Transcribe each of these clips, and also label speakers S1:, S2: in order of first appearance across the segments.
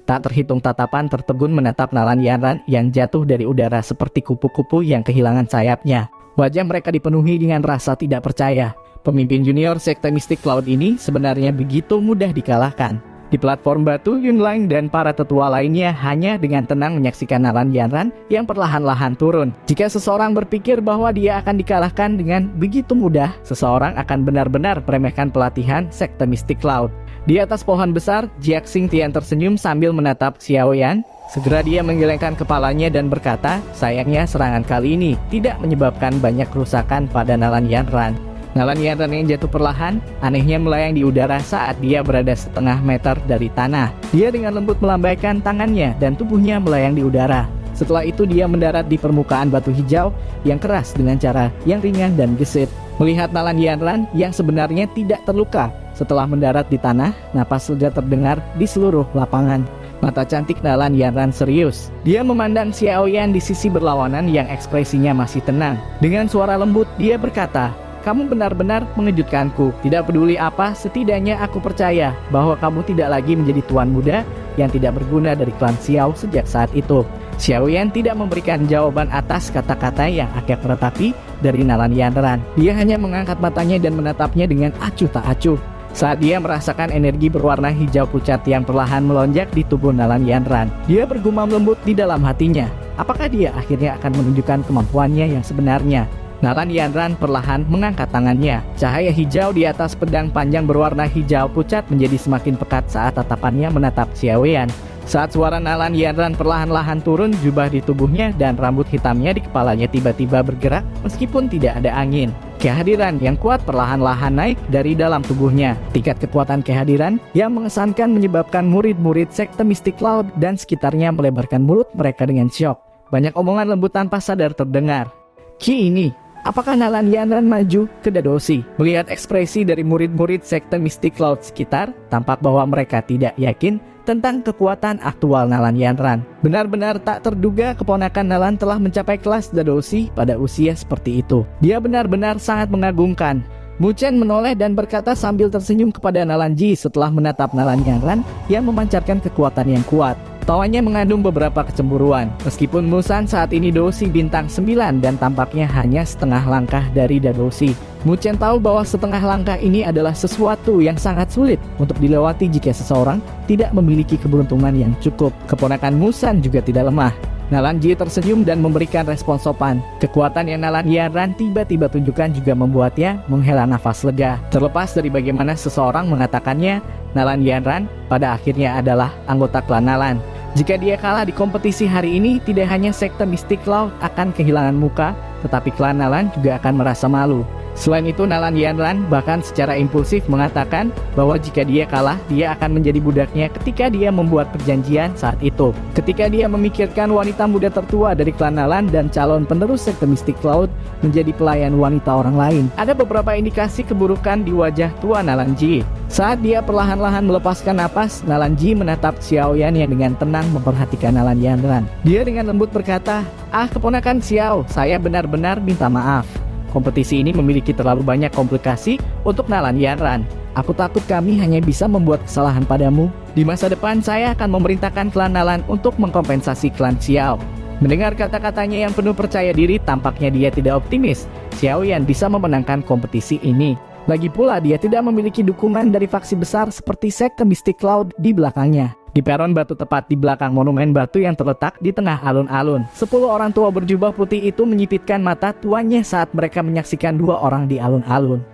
S1: Tak terhitung tatapan tertegun menatap Nalan Yanran yang jatuh dari udara seperti kupu-kupu yang kehilangan sayapnya. Wajah mereka dipenuhi dengan rasa tidak percaya. Pemimpin junior sekte Mystic Cloud ini sebenarnya begitu mudah dikalahkan. Di platform batu, Yunlang dan para tetua lainnya hanya dengan tenang menyaksikan Nalan Yanran yang perlahan-lahan turun. Jika seseorang berpikir bahwa dia akan dikalahkan dengan begitu mudah, seseorang akan benar-benar meremehkan pelatihan sekte Mystic Cloud. Di atas pohon besar, Jiak Xing Tian tersenyum sambil menatap Xiao Yan. Segera dia menggelengkan kepalanya dan berkata, sayangnya serangan kali ini tidak menyebabkan banyak kerusakan pada Nalan Yanran. Nalan Yanran yang jatuh perlahan, anehnya melayang di udara saat dia berada setengah meter dari tanah. Dia dengan lembut melambaikan tangannya dan tubuhnya melayang di udara. Setelah itu dia mendarat di permukaan batu hijau yang keras dengan cara yang ringan dan gesit. Melihat Nalan Yanran yang sebenarnya tidak terluka, setelah mendarat di tanah, napas lega terdengar di seluruh lapangan. Mata cantik Nalan Yanran serius. Dia memandang Xiao Yan di sisi berlawanan yang ekspresinya masih tenang. Dengan suara lembut, dia berkata, kamu benar-benar mengejutkanku. Tidak peduli apa, setidaknya aku percaya bahwa kamu tidak lagi menjadi tuan muda yang tidak berguna dari klan Xiao sejak saat itu. Xiao Yan tidak memberikan jawaban atas kata-kata yang akhir tetapi dari Nalan Yanran. Dia hanya mengangkat matanya dan menatapnya dengan acuh tak acuh. Saat dia merasakan energi berwarna hijau pucat yang perlahan melonjak di tubuh Nalan Yanran, dia bergumam lembut di dalam hatinya. Apakah dia akhirnya akan menunjukkan kemampuannya yang sebenarnya? Nalan Yanran perlahan mengangkat tangannya. Cahaya hijau di atas pedang panjang berwarna hijau pucat menjadi semakin pekat saat tatapannya menatap Xiao Yan. Saat suara Nalan Yanran perlahan-lahan turun, jubah di tubuhnya dan rambut hitamnya di kepalanya tiba-tiba bergerak meskipun tidak ada angin. Kehadiran yang kuat perlahan-lahan naik dari dalam tubuhnya. Tingkat kekuatan kehadiran yang mengesankan menyebabkan murid-murid sekte Mystic Cloud dan sekitarnya melebarkan mulut mereka dengan syok. Banyak omongan lembut tanpa sadar terdengar. Ki ini, apakah Nalan Yanran maju ke Dadosi? Melihat ekspresi dari murid-murid sekte Mystic Cloud sekitar, tampak bahwa mereka tidak yakin tentang kekuatan aktual Nalan Yanran. Benar-benar tak terduga keponakan Nalan telah mencapai kelas Dadosi pada usia seperti itu. Dia benar-benar sangat mengagumkan. Mu Chen menoleh dan berkata sambil tersenyum kepada Nalan Ji setelah menatap Nalan Yanran yang memancarkan kekuatan yang kuat. Tawanya mengandung beberapa kecemburuan. Meskipun Musan saat ini Dosi bintang 9 dan tampaknya hanya setengah langkah dari Dadosi. Mu Chen tahu bahwa setengah langkah ini adalah sesuatu yang sangat sulit untuk dilewati jika seseorang tidak memiliki keberuntungan yang cukup. Keponakan Musan juga tidak lemah. Nalan Ji tersenyum dan memberikan respon sopan. Kekuatan yang Nalan Yanran tiba-tiba tunjukkan juga membuatnya menghela nafas lega. Terlepas dari bagaimana seseorang mengatakannya, Nalan Yanran pada akhirnya adalah anggota klan Nalan. Jika dia kalah di kompetisi hari ini, tidak hanya sekte Mystic Cloud akan kehilangan muka, tetapi klan Nalan juga akan merasa malu. Selain itu, Nalan Yanran bahkan secara impulsif mengatakan bahwa jika dia kalah, dia akan menjadi budaknya ketika dia membuat perjanjian saat itu. Ketika dia memikirkan wanita muda tertua dari klan Nalan dan calon penerus sekte Mystic Cloud menjadi pelayan wanita orang lain, ada beberapa indikasi keburukan di wajah tua Nalan Ji. Saat dia perlahan-lahan melepaskan napas, Nalan Ji menatap Xiao Yan yang dengan tenang memperhatikan Nalan Yanran. Dia dengan lembut berkata, keponakan Xiao, saya benar-benar minta maaf. Kompetisi ini memiliki terlalu banyak komplikasi untuk Nalan Yanran. Aku takut kami hanya bisa membuat kesalahan padamu. Di masa depan saya akan memerintahkan klan Nalan untuk mengkompensasi klan Xiao. Mendengar kata-katanya yang penuh percaya diri, tampaknya dia tidak optimis Xiao Yan bisa memenangkan kompetisi ini. Lagi pula dia tidak memiliki dukungan dari faksi besar seperti sekte Mystic Cloud di belakangnya. Di peron batu tepat di belakang monumen batu yang terletak di tengah alun-alun, 10 orang tua berjubah putih itu menyipitkan mata tuanya saat mereka menyaksikan 2 orang di alun-alun.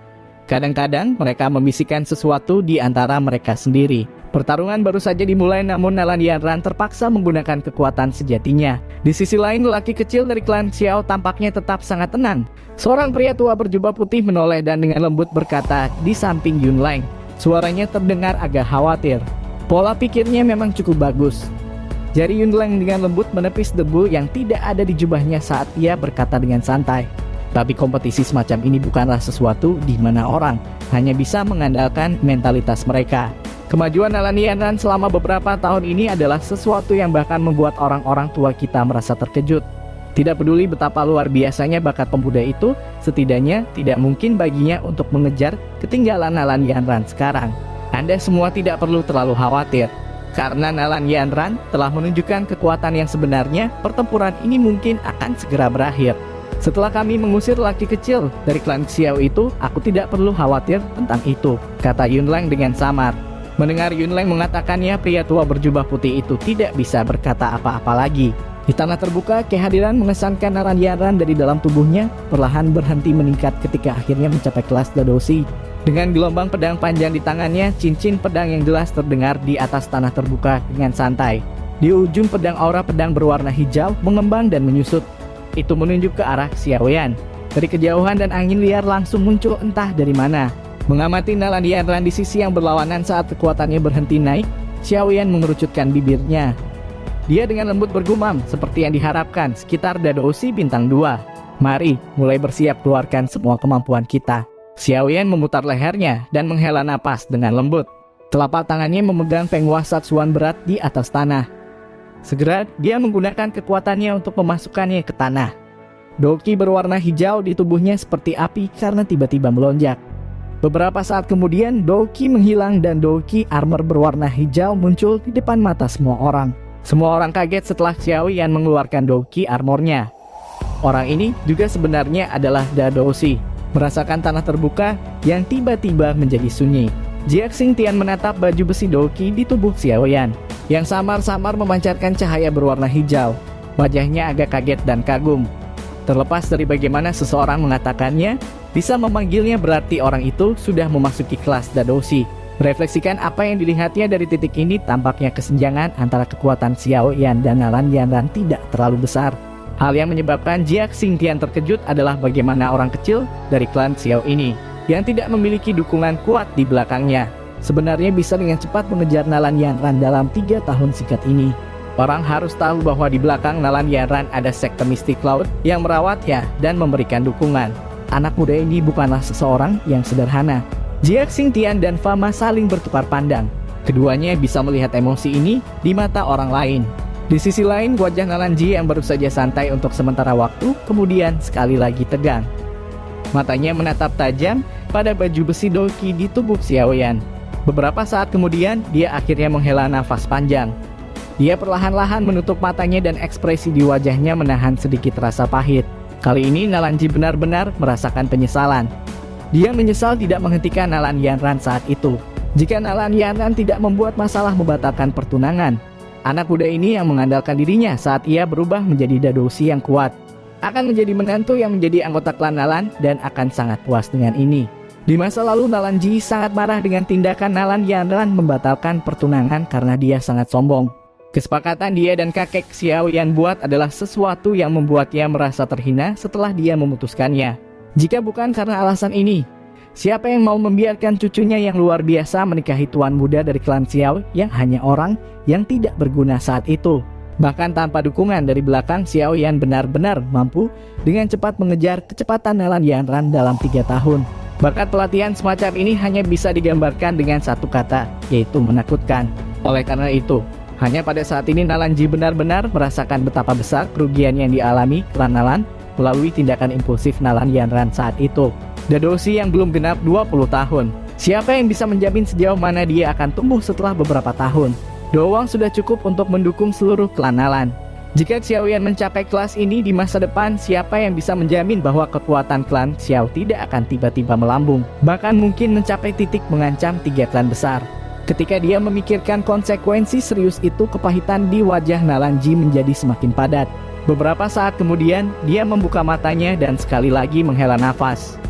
S1: Kadang-kadang mereka membisikkan sesuatu di antara mereka sendiri. Pertarungan baru saja dimulai, namun Nalan Yanran terpaksa menggunakan kekuatan sejatinya. Di sisi lain, lelaki kecil dari klan Xiao tampaknya tetap sangat tenang. Seorang pria tua berjubah putih menoleh dan dengan lembut berkata di samping Yunlang. Suaranya terdengar agak khawatir. Pola pikirnya memang cukup bagus. Jari Yunlang dengan lembut menepis debu yang tidak ada di jubahnya saat ia berkata dengan santai. Tapi kompetisi semacam ini bukanlah sesuatu di mana orang hanya bisa mengandalkan mentalitas mereka. Kemajuan Nalan Yanran selama beberapa tahun ini adalah sesuatu yang bahkan membuat orang-orang tua kita merasa terkejut. Tidak peduli betapa luar biasanya bakat pemuda itu, setidaknya tidak mungkin baginya untuk mengejar ketinggalan Nalan Yanran sekarang. Anda semua tidak perlu terlalu khawatir. Karena Nalan Yanran telah menunjukkan kekuatan yang sebenarnya, pertempuran ini mungkin akan segera berakhir. Setelah kami mengusir laki kecil dari klan Xiao itu, aku tidak perlu khawatir tentang itu, kata Yunleng dengan samar. Mendengar Yunleng mengatakannya, pria tua berjubah putih itu tidak bisa berkata apa-apa lagi. Di tanah terbuka, kehadiran mengesankan Nalan Yanran dari dalam tubuhnya perlahan berhenti meningkat ketika akhirnya mencapai kelas Dadoshi. Dengan gelombang pedang panjang di tangannya, cincin pedang yang jelas terdengar di atas tanah terbuka dengan santai. Di ujung pedang aura pedang berwarna hijau mengembang dan menyusut. Itu menunjuk ke arah Xiaoyan. Dari kejauhan dan angin liar langsung muncul entah dari mana. Mengamati Nalan Yanran di sisi yang berlawanan saat kekuatannya berhenti naik, Xiaoyan mengerucutkan bibirnya. Dia dengan lembut bergumam seperti yang diharapkan sekitar Dadoshi bintang 2. Mari, mulai bersiap keluarkan semua kemampuan kita. Xiaoyan memutar lehernya dan menghela napas dengan lembut. Telapak tangannya memegang penguasa Satsuan berat di atas tanah. Segera dia menggunakan kekuatannya untuk memasukkannya ke tanah. Doki berwarna hijau di tubuhnya seperti api karena tiba-tiba melonjak. Beberapa saat kemudian Doki menghilang dan Doki armor berwarna hijau muncul di depan mata semua orang. Semua orang kaget setelah Xiaoyan mengeluarkan Doki armornya. Orang ini juga sebenarnya adalah Dadoshi. Merasakan tanah terbuka yang tiba-tiba menjadi sunyi. Jia Xingtian menatap baju besi Doki di tubuh Xiaoyan yang samar-samar memancarkan cahaya berwarna hijau. Wajahnya agak kaget dan kagum. Terlepas dari bagaimana seseorang mengatakannya, bisa memanggilnya berarti orang itu sudah memasuki kelas Dadoshi. Merefleksikan apa yang dilihatnya dari titik ini, tampaknya kesenjangan antara kekuatan Xiaoyan dan Nalan Yanran tidak terlalu besar. Hal yang menyebabkan Jia Xingtian terkejut adalah bagaimana orang kecil dari klan Xiao ini, yang tidak memiliki dukungan kuat di belakangnya, sebenarnya bisa dengan cepat mengejar Nalan Yanran dalam 3 tahun singkat ini. Orang harus tahu bahwa di belakang Nalan Yanran ada sekte mistik laut yang merawatnya dan memberikan dukungan. Anak muda ini bukanlah seseorang yang sederhana. Jia Xingtian dan Fama saling bertukar pandang. Keduanya bisa melihat emosi ini di mata orang lain. Di sisi lain, wajah Nalanji yang baru saja santai untuk sementara waktu, kemudian sekali lagi tegang. Matanya menatap tajam pada baju besi Doki di tubuh Xiaoyan. Beberapa saat kemudian, dia akhirnya menghela nafas panjang. Dia perlahan-lahan menutup matanya dan ekspresi di wajahnya menahan sedikit rasa pahit. Kali ini Nalanji benar-benar merasakan penyesalan. Dia menyesal tidak menghentikan Nalan Yanran saat itu. Jika Nalan Yanran tidak membuat masalah membatalkan pertunangan, anak muda ini yang mengandalkan dirinya saat ia berubah menjadi Dadoshi yang kuat akan menjadi menantu yang menjadi anggota klan Nalan dan akan sangat puas dengan ini. Di masa lalu Nalanji sangat marah dengan tindakan Nalan Yanran membatalkan pertunangan karena dia sangat sombong. Kesepakatan dia dan kakek Xiaoyan buat adalah sesuatu yang membuatnya merasa terhina setelah dia memutuskannya. Jika bukan karena alasan ini, siapa yang mau membiarkan cucunya yang luar biasa menikahi tuan muda dari klan Xiao yang hanya orang yang tidak berguna saat itu? Bahkan tanpa dukungan dari belakang, Xiaoyan benar-benar mampu dengan cepat mengejar kecepatan Nalan Yanran dalam 3 tahun. Bakat pelatihan semacam ini hanya bisa digambarkan dengan satu kata, yaitu menakutkan. Oleh karena itu, hanya pada saat ini Nalanji benar-benar merasakan betapa besar kerugian yang dialami klan Nalan melalui tindakan impulsif Nalan Yanran saat itu. Dadoshi yang belum genap 20 tahun. Siapa yang bisa menjamin sejauh mana dia akan tumbuh setelah beberapa tahun? Doang sudah cukup untuk mendukung seluruh klan Nalan. Jika Xiaoyan mencapai kelas ini di masa depan, siapa yang bisa menjamin bahwa kekuatan klan Xiao tidak akan tiba-tiba melambung, bahkan mungkin mencapai titik mengancam 3 klan besar. Ketika dia memikirkan konsekuensi serius itu, kepahitan di wajah Nalanji menjadi semakin padat. Beberapa saat kemudian, dia membuka matanya dan sekali lagi menghela nafas.